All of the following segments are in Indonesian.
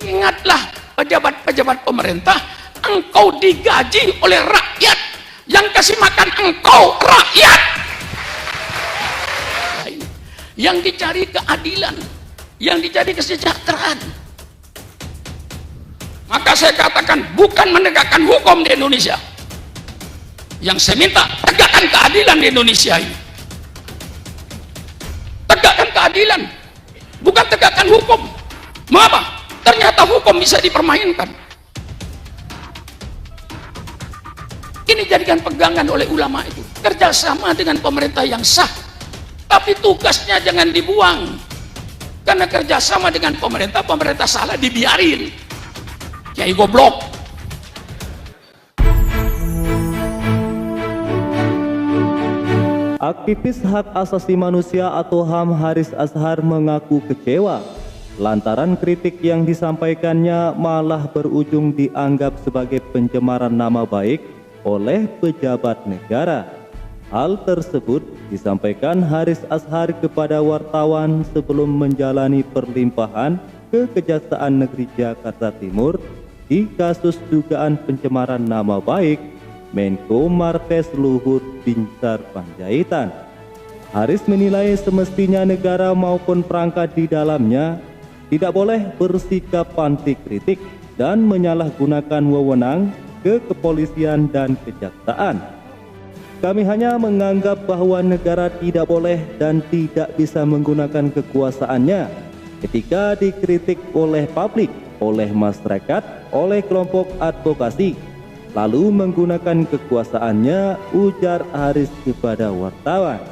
Ingatlah pejabat-pejabat pemerintah, engkau digaji oleh rakyat, yang kasih makan engkau rakyat. Nah, ini. Yang dicari keadilan, yang dicari kesejahteraan. Maka saya katakan, bukan menegakkan hukum di Indonesia. Yang saya minta, tegakkan keadilan di Indonesia ini. Tegakkan keadilan, bukan tegakkan hukum. Mengapa? Ternyata hukum bisa dipermainkan. Ini jadikan pegangan oleh ulama itu. Kerjasama dengan pemerintah yang sah, tapi tugasnya jangan dibuang. Karena kerjasama dengan pemerintah, pemerintah salah dibiarin. Kiai goblok. Aktivis hak asasi manusia atau HAM Haris Azhar mengaku kecewa lantaran kritik yang disampaikannya malah berujung dianggap sebagai pencemaran nama baik oleh pejabat negara. Hal tersebut disampaikan Haris Azhar kepada wartawan sebelum menjalani perlimpahan ke Kejaksaan Negeri Jakarta Timur di kasus dugaan pencemaran nama baik Menko Marves Luhut Binsar Panjaitan. Haris menilai semestinya negara maupun perangkat di dalamnya tidak boleh bersikap anti kritik dan menyalahgunakan wewenang ke kepolisian dan kejaksaan. Kami hanya menganggap bahwa negara tidak boleh dan tidak bisa menggunakan kekuasaannya ketika dikritik oleh publik, oleh masyarakat, oleh kelompok advokasi, lalu menggunakan kekuasaannya, ujar Haris kepada wartawan.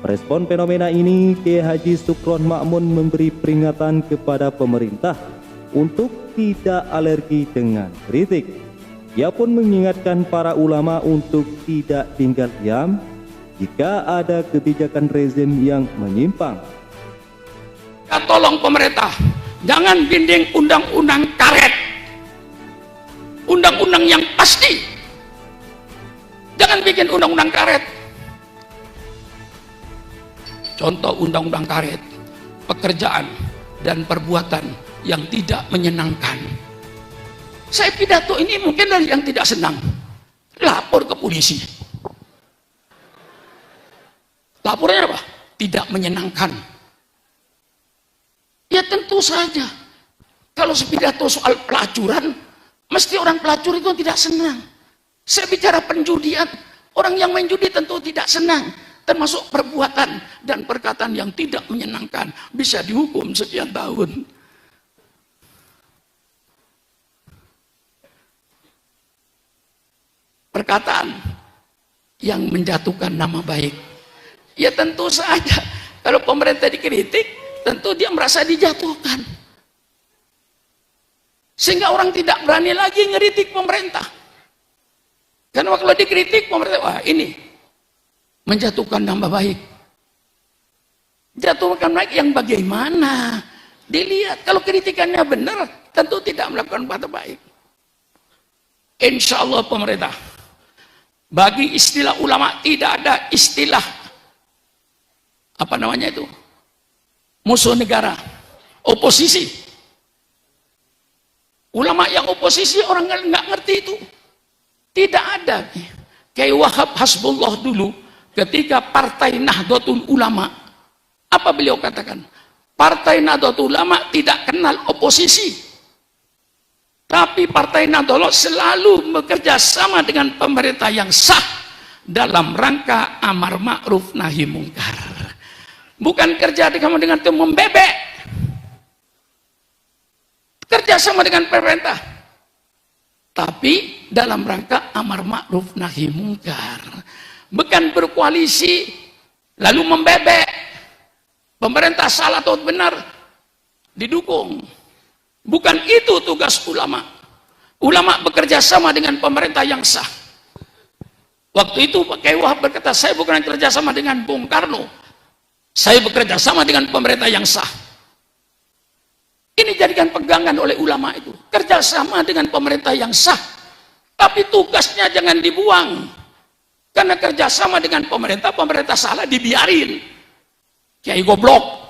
Respon fenomena ini, Kiai Haji Sukron Makmun memberi peringatan kepada pemerintah untuk tidak alergi dengan kritik. Ia pun mengingatkan para ulama untuk tidak tinggal diam jika ada kebijakan rezim yang menyimpang. Ya, tolong pemerintah, jangan bimbing undang-undang karet. Undang-undang yang pasti. Jangan bikin undang-undang karet. Contoh undang-undang karet, pekerjaan dan perbuatan yang tidak menyenangkan. Saya pidato ini mungkin dari yang tidak senang, lapor ke polisi. Laporannya apa? Tidak menyenangkan. Ya tentu saja, kalau pidato soal pelacuran, mesti orang pelacur itu tidak senang. Saya bicara penjudian, orang yang main judi tentu tidak senang. Termasuk perbuatan dan perkataan yang tidak menyenangkan, bisa dihukum sekian tahun. Perkataan yang menjatuhkan nama baik, ya tentu saja kalau pemerintah dikritik, tentu dia merasa dijatuhkan, sehingga orang tidak berani lagi ngeritik pemerintah. Karena kalau dikritik pemerintah, wah ini menjatuhkan nama baik. Jatuhkan baik yang bagaimana? Dilihat, kalau kritikannya benar, tentu tidak melakukan kata baik. Insya Allah pemerintah, bagi istilah ulama tidak ada istilah apa namanya itu, musuh negara, oposisi. Ulama yang oposisi orang nggak ngerti itu, tidak ada. Kayak Wahab Hasbullah dulu ketika Partai Nahdlatul Ulama, apa beliau katakan? Partai Nahdlatul Ulama tidak kenal oposisi. Tapi Partai Nahdlatul selalu bekerja sama dengan pemerintah yang sah dalam rangka amar ma'ruf nahi mungkar. Bukan kerja dengan itu membebek. Kerja sama dengan pemerintah. Tapi dalam rangka amar ma'ruf nahi mungkar. Bukan berkoalisi lalu membebek. Pemerintah salah atau benar didukung. Bukan itu tugas ulama. Ulama bekerja sama dengan pemerintah yang sah. Waktu itu Pak Kiai Wahab berkata, saya bukan kerja sama dengan Bung Karno, saya bekerja sama dengan pemerintah yang sah. Ini jadikan pegangan oleh ulama itu. Kerja sama dengan pemerintah yang sah, tapi tugasnya jangan dibuang. Karena kerja sama dengan pemerintah, pemerintah salah dibiarin. Kiai goblok.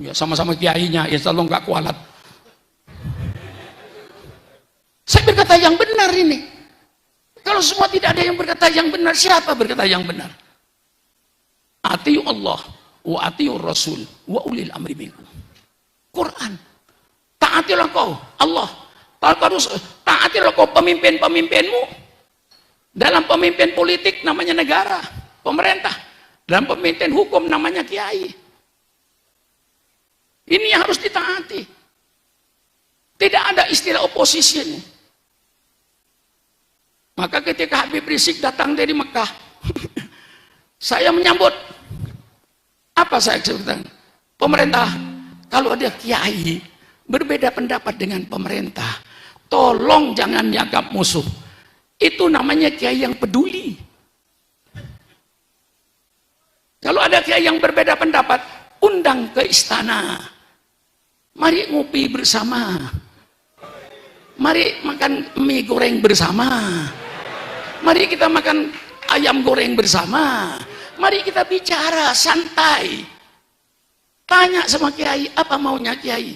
Ya sama-sama kiainya, ya tolong nggak kualat. Saya berkata yang benar ini. Kalau semua tidak ada yang berkata yang benar, siapa berkata yang benar? Atiu Allah, wa atiu Rasul, wa ulil amri minkum. Quran. Taatilah kau Allah, taatilah kau pemimpin-pemimpinmu. Dalam pemimpin politik namanya negara, pemerintah. Dalam pemimpin hukum namanya kiai. Ini yang harus ditaati. Tidak ada istilah oposisi. Maka ketika Habib Rizik datang dari Mekah, saya menyambut. Apa saya sebutkan? Pemerintah, kalau ada kiai berbeda pendapat dengan pemerintah, tolong jangan dianggap musuh. Itu namanya kiai yang peduli. Kalau ada kiai yang berbeda pendapat, undang ke istana. Mari ngopi bersama. Mari makan mie goreng bersama. Mari kita makan ayam goreng bersama. Mari kita bicara santai. Tanya sama kiai, apa maunya kiai?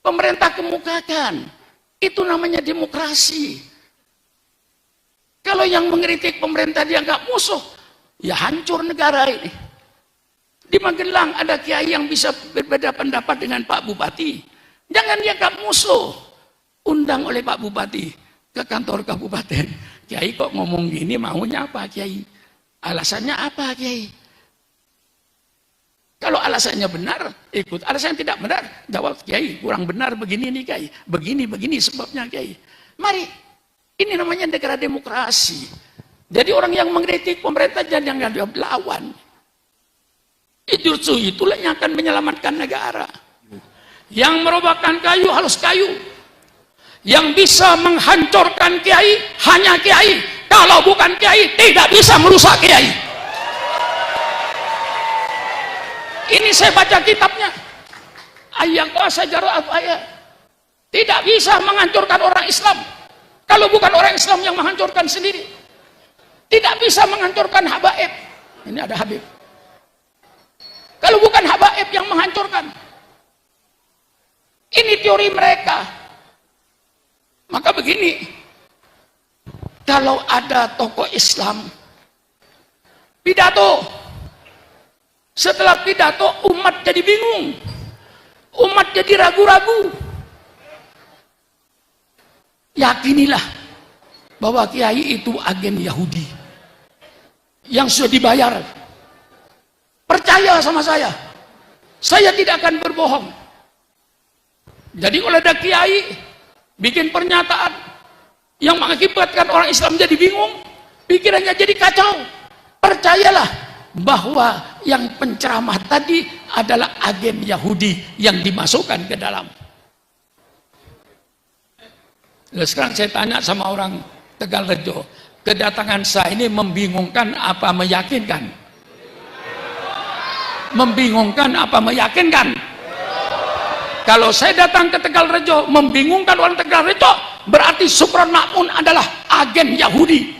Pemerintah kemukakan. Itu namanya demokrasi. Kalau yang mengkritik pemerintah dianggap musuh, ya hancur negara ini. Di Magelang ada kiai yang bisa berbeda pendapat dengan Pak Bupati. Jangan dianggap musuh. Undang oleh Pak Bupati ke kantor kabupaten. Kiai kok ngomong gini, maunya apa Kiai? Alasannya apa Kiai? Kalau alasannya benar, ikut. Alasannya tidak benar, jawab Kiai, kurang benar begini nih Kiai. Begini sebabnya Kiai. Mari, ini namanya negara demokrasi. Jadi orang yang mengkritik pemerintah jangan dia lawan. Itulah yang akan menyelamatkan negara. Yang merobohkan kayu harus kayu. Yang bisa menghancurkan kiai hanya kiai. Kalau bukan kiai tidak bisa merusak kiai. Ini saya baca kitabnya. Ayat sajarah ayat. Tidak bisa menghancurkan orang Islam kalau bukan orang Islam yang menghancurkan sendiri. Tidak bisa menghancurkan habaib. Ini ada Habib. Kalau bukan habaib yang menghancurkan. Ini teori mereka. Maka begini, kalau ada tokoh Islam pidato, setelah pidato umat jadi bingung, umat jadi ragu-ragu. Yakinilah bahwa kiai itu agen Yahudi yang sudah dibayar. Percaya sama saya tidak akan berbohong. Jadi kalau ada kiai bikin pernyataan yang mengakibatkan orang Islam jadi bingung, pikirannya jadi kacau, percayalah bahwa yang penceramah tadi adalah agen Yahudi yang dimasukkan ke dalam. Lalu sekarang saya tanya sama orang Tegalrejo, kedatangan saya ini membingungkan apa meyakinkan? Membingungkan apa meyakinkan? Kalau saya datang ke Tegalrejo membingungkan orang Tegalrejo, berarti Sukron Ma'mun adalah agen Yahudi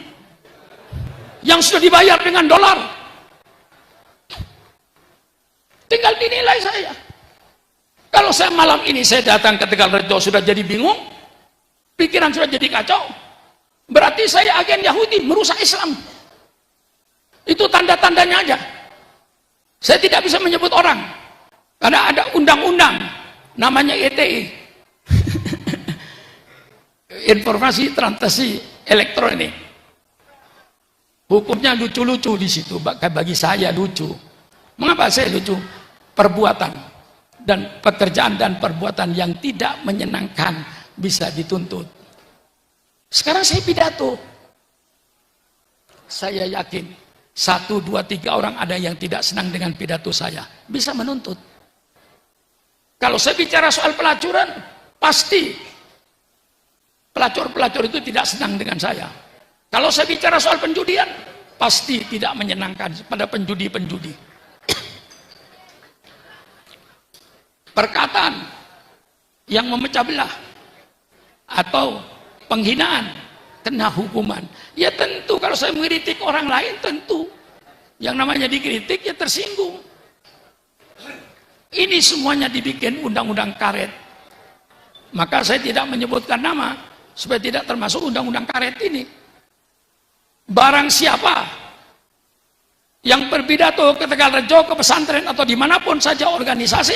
yang sudah dibayar dengan dolar. Tinggal dinilai saya. Kalau saya malam ini saya datang ke Tegalrejo sudah jadi bingung, pikiran sudah jadi kacau, berarti saya agen Yahudi merusak Islam. Itu tanda-tandanya aja. Saya tidak bisa menyebut orang karena ada undang-undang namanya ETI. Informasi transaksi elektronik. Hukumnya lucu-lucu di situ, bagi saya lucu. Mengapa saya lucu? Perbuatan dan pekerjaan dan perbuatan yang tidak menyenangkan bisa dituntut. Sekarang saya pidato. Saya yakin 1, 2, 3 orang ada yang tidak senang dengan pidato saya, bisa menuntut. Kalau saya bicara soal pelacuran, pasti pelacur-pelacur itu tidak senang dengan saya. Kalau saya bicara soal penjudian, pasti tidak menyenangkan pada penjudi-penjudi. Perkataan yang memecah belah atau penghinaan kena hukuman. Ya tentu kalau saya mengkritik orang lain, tentu yang namanya dikritik ya tersinggung. Ini semuanya dibikin undang-undang karet. Maka saya tidak menyebutkan nama supaya tidak termasuk undang-undang karet ini. Barang siapa yang berpidato ke Tegalrejo, ke pesantren atau dimanapun saja organisasi,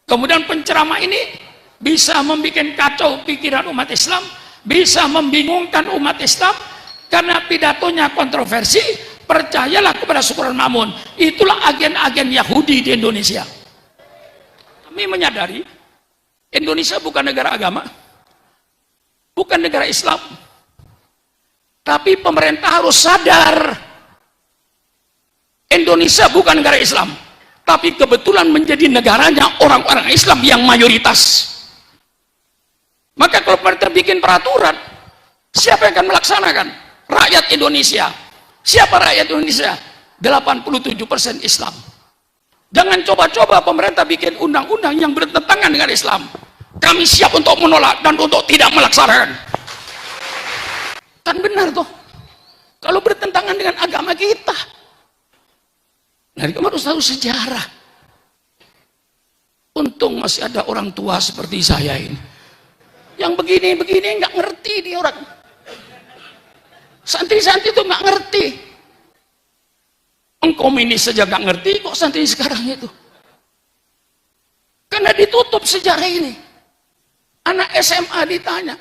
kemudian penceramah ini bisa membuat kacau pikiran umat Islam, bisa membingungkan umat Islam karena pidatonya kontroversi, percayalah kepada Syukuran Ma'mun. Itulah agen-agen Yahudi di Indonesia. Kami menyadari Indonesia bukan negara agama, bukan negara Islam, tapi pemerintah harus sadar Indonesia bukan negara Islam, tapi kebetulan menjadi negaranya orang-orang Islam yang mayoritas. Maka kalau pemerintah bikin peraturan, siapa yang akan melaksanakan? Rakyat Indonesia. Siapa rakyat Indonesia? 87% Islam. Jangan coba-coba pemerintah bikin undang-undang yang bertentangan dengan Islam. Kami siap untuk menolak dan untuk tidak melaksanakan. Kan benar toh? Kalau bertentangan dengan agama kita. Nah, kamu harus tahu sejarah. Untung masih ada orang tua seperti saya ini. Yang begini-begini nggak ngerti dia orang. Santri-santri itu nggak ngerti. Komunis saja nggak ngerti, kok santri sekarang itu? Karena ditutup sejarah ini. Anak SMA ditanya,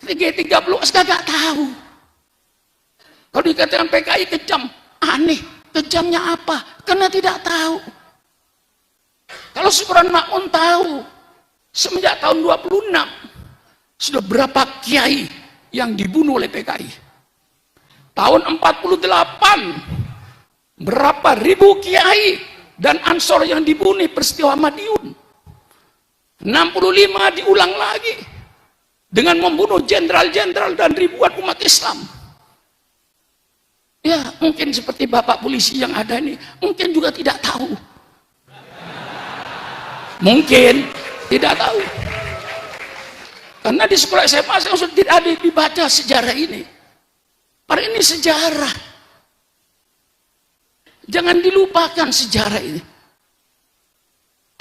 G30 nggak tahu. Kalau dikatakan PKI kejam, aneh. Kejamnya apa? Karena tidak tahu. Kalau Syukuran Ma'mun tahu, semenjak tahun 26 sudah berapa kiai yang dibunuh oleh PKI. Tahun 48 berapa ribu kiai dan ansor yang dibunuh peristiwa Madiun. 65 diulang lagi dengan membunuh jenderal-jenderal dan ribuan umat Islam. Ya, mungkin seperti bapak polisi yang ada ini, mungkin juga tidak tahu. Mungkin tidak tahu. Karena di sekolah SMA saya sudah tidak ada dibaca sejarah ini. Padahal ini sejarah. Jangan dilupakan sejarah ini.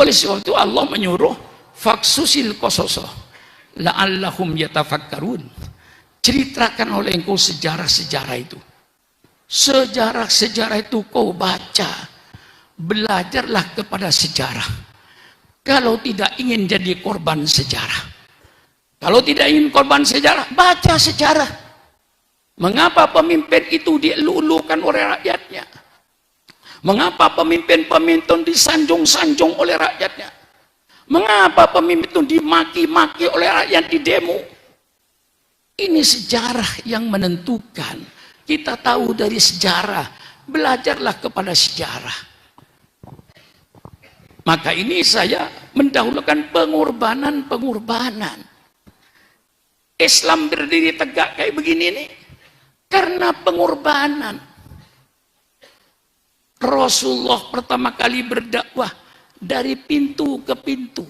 Oleh sebab itu Allah menyuruh faksusil qososo la'allahum yatafakkarun. Ceritakan oleh engkau sejarah-sejarah itu. Sejarah-sejarah itu kau baca. Belajarlah kepada sejarah. Kalau tidak ingin jadi korban sejarah. Kalau tidak ingin korban sejarah, baca sejarah. Mengapa pemimpin itu dielu-elukan oleh rakyatnya? Mengapa pemimpin-pemimpin disanjung-sanjung oleh rakyatnya? Mengapa pemimpin itu dimaki-maki oleh rakyat di demo? Ini sejarah yang menentukan. Kita tahu dari sejarah, belajarlah kepada sejarah. Maka ini saya mendahulukan pengorbanan-pengorbanan. Islam berdiri tegak kayak begini nih, karena pengorbanan. Rasulullah pertama kali berdakwah dari pintu ke pintu,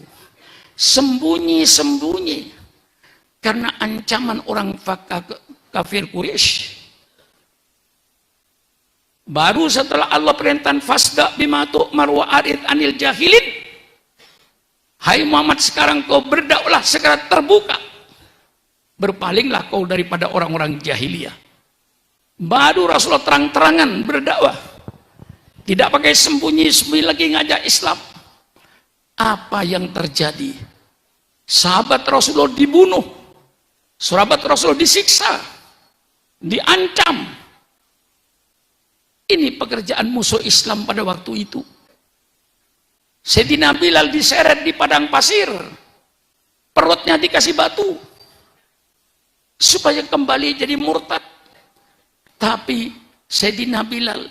sembunyi-sembunyi, karena ancaman orang kafir Quraisy. Baru setelah Allah perintah fasda bima tu'mar wa arid anil jahilin. Hai Muhammad, sekarang kau berdakwah secara terbuka. Berpalinglah kau daripada orang-orang jahiliyah. Baru Rasulullah terang-terangan berdakwah. Tidak pakai sembunyi-sembunyi lagi ngajak Islam. Apa yang terjadi? Sahabat Rasulullah dibunuh. Sahabat Rasulullah disiksa. Diancam. Ini pekerjaan musuh Islam pada waktu itu. Sayyidina Bilal diseret di padang pasir. Perutnya dikasih batu. Supaya kembali jadi murtad. Tapi Sayyidina Bilal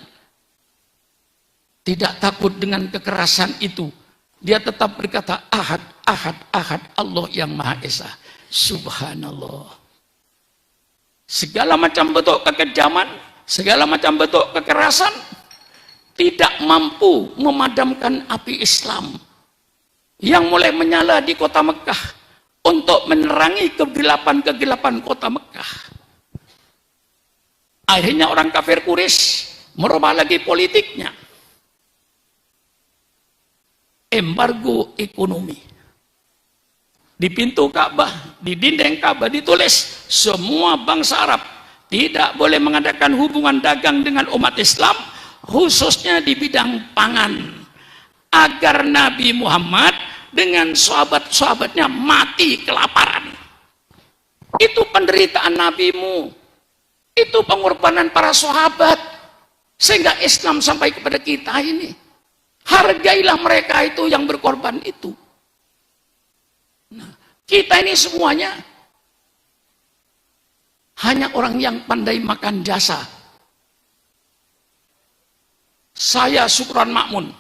tidak takut dengan kekerasan itu. Dia tetap berkata, ahad, ahad, ahad, Allah yang Maha Esa. Subhanallah. Segala macam bentuk kekejaman, segala macam bentuk kekerasan tidak mampu memadamkan api Islam yang mulai menyala di kota Mekah untuk menerangi kegelapan-kegelapan kota Mekah. Akhirnya orang kafir Quraisy merubah lagi politiknya. embargo ekonomi. Di pintu Ka'bah, di dinding Ka'bah ditulis semua bangsa Arab tidak boleh mengadakan hubungan dagang dengan umat Islam, khususnya di bidang pangan, agar Nabi Muhammad dengan sahabat-sahabatnya mati kelaparan. Itu penderitaan nabimu, itu pengorbanan para sahabat, sehingga Islam sampai kepada kita ini. Hargailah mereka itu yang berkorban itu. Nah, kita ini semuanya hanya orang yang pandai makan jasa. Saya Syukron Makmun,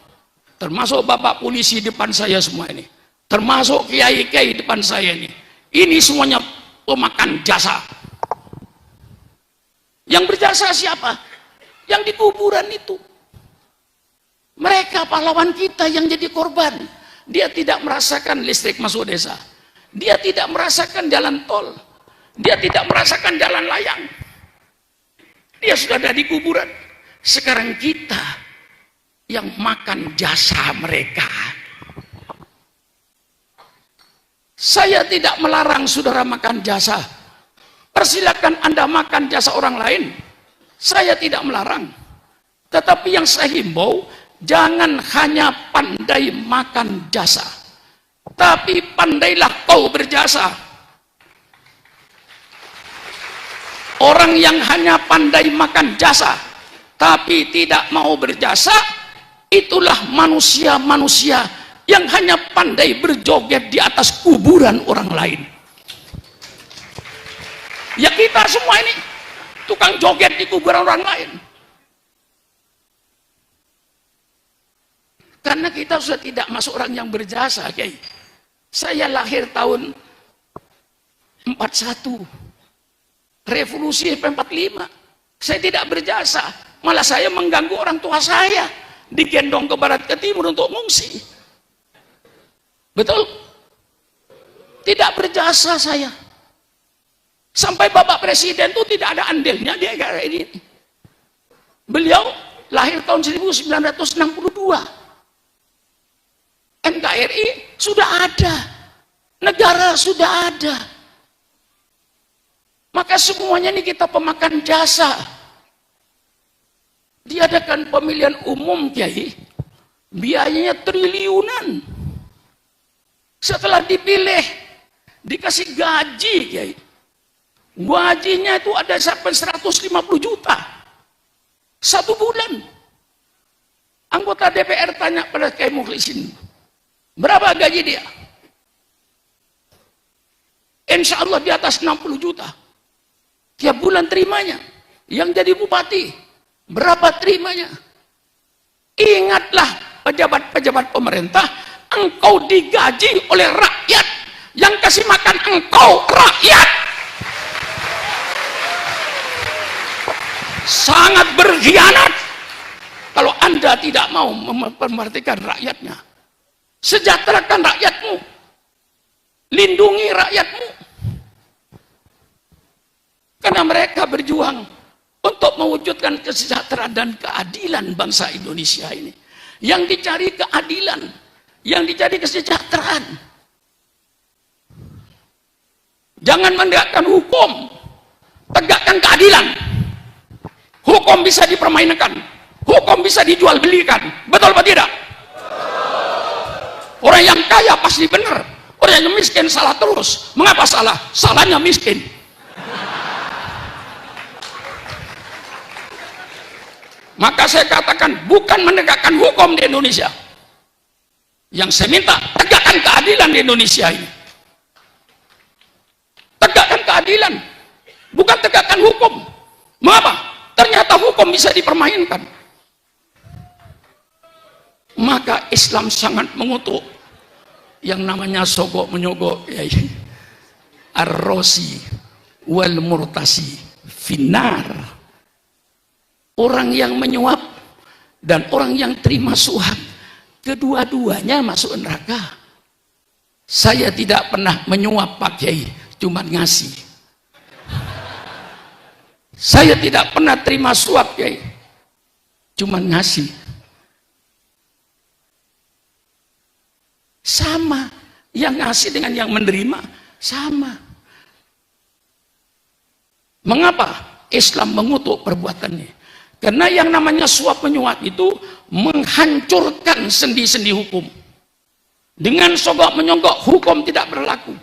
termasuk bapak polisi depan saya semua ini, termasuk kiai-kiai depan saya ini semuanya pemakan jasa. Yang berjasa siapa? Yang di kuburan itu. Mereka pahlawan kita yang jadi korban. Dia tidak merasakan listrik masuk desa, dia tidak merasakan jalan tol, dia tidak merasakan jalan layang, dia sudah ada di kuburan. Sekarang kita yang makan jasa mereka. Saya tidak melarang saudara makan jasa, persilakan Anda makan jasa orang lain, saya tidak melarang. Tetapi yang saya himbau, jangan hanya pandai makan jasa, tapi pandailah kau berjasa. Orang yang hanya pandai makan jasa tapi tidak mau berjasa, itulah manusia-manusia yang hanya pandai berjoget di atas kuburan orang lain. Ya, kita semua ini tukang joget di kuburan orang lain. Karena kita sudah tidak masuk orang yang berjasa, Kiai. Saya lahir tahun 41, revolusi 45. Saya tidak berjasa, malah saya mengganggu orang tua saya, digendong ke barat ke timur untuk mengungsi. Betul? Tidak berjasa saya. Sampai Bapak Presiden itu tidak ada andilnya di negara ini. Beliau lahir tahun 1962. NKRI sudah ada, negara sudah ada. Maka semuanya ini kita pemakan jasa. Diadakan pemilihan umum, Kiai, biayanya triliunan. Setelah dipilih, dikasih gaji, Kiai. Gajinya itu ada sampai 150 juta satu bulan. Anggota DPR tanya pada Kiai Mukhlisin, berapa gaji dia? Insya Allah di atas 60 juta tiap bulan terimanya. Yang jadi bupati berapa terimanya? Ingatlah pejabat-pejabat pemerintah, engkau digaji oleh rakyat, yang kasih makan engkau rakyat. Sangat berkhianat kalau Anda tidak mau memperhatikan rakyatnya. Sejahterakan rakyatmu, lindungi rakyatmu, karena mereka berjuang untuk mewujudkan kesejahteraan dan keadilan bangsa Indonesia ini. Yang dicari keadilan, yang dicari kesejahteraan. Jangan menegakkan hukum, tegakkan keadilan. Hukum bisa dipermainkan, hukum bisa dijual belikan, betul apa tidak? Orang yang kaya pasti benar, orang yang miskin salah terus. Mengapa salah? Salahnya miskin. Maka saya katakan, bukan menegakkan hukum di Indonesia. Yang saya minta, tegakkan keadilan di Indonesia ini. Tegakkan keadilan, bukan tegakkan hukum. Mengapa? Ternyata hukum bisa dipermainkan. Maka Islam sangat mengutuk yang namanya sogok menyogok, ya, ar-rosi wal murtasi finar. Orang yang menyuap dan orang yang terima suap, kedua-duanya masuk neraka. Saya tidak pernah menyuap, Pak Kiai, cuma ngasih. Saya tidak pernah terima suap, Kiai, cuma ngasih. Sama. Yang ngasih dengan yang menerima sama. Mengapa Islam mengutuk perbuatannya? Karena yang namanya suap menyuap itu menghancurkan sendi-sendi hukum. Dengan sogok menyogok hukum tidak berlaku.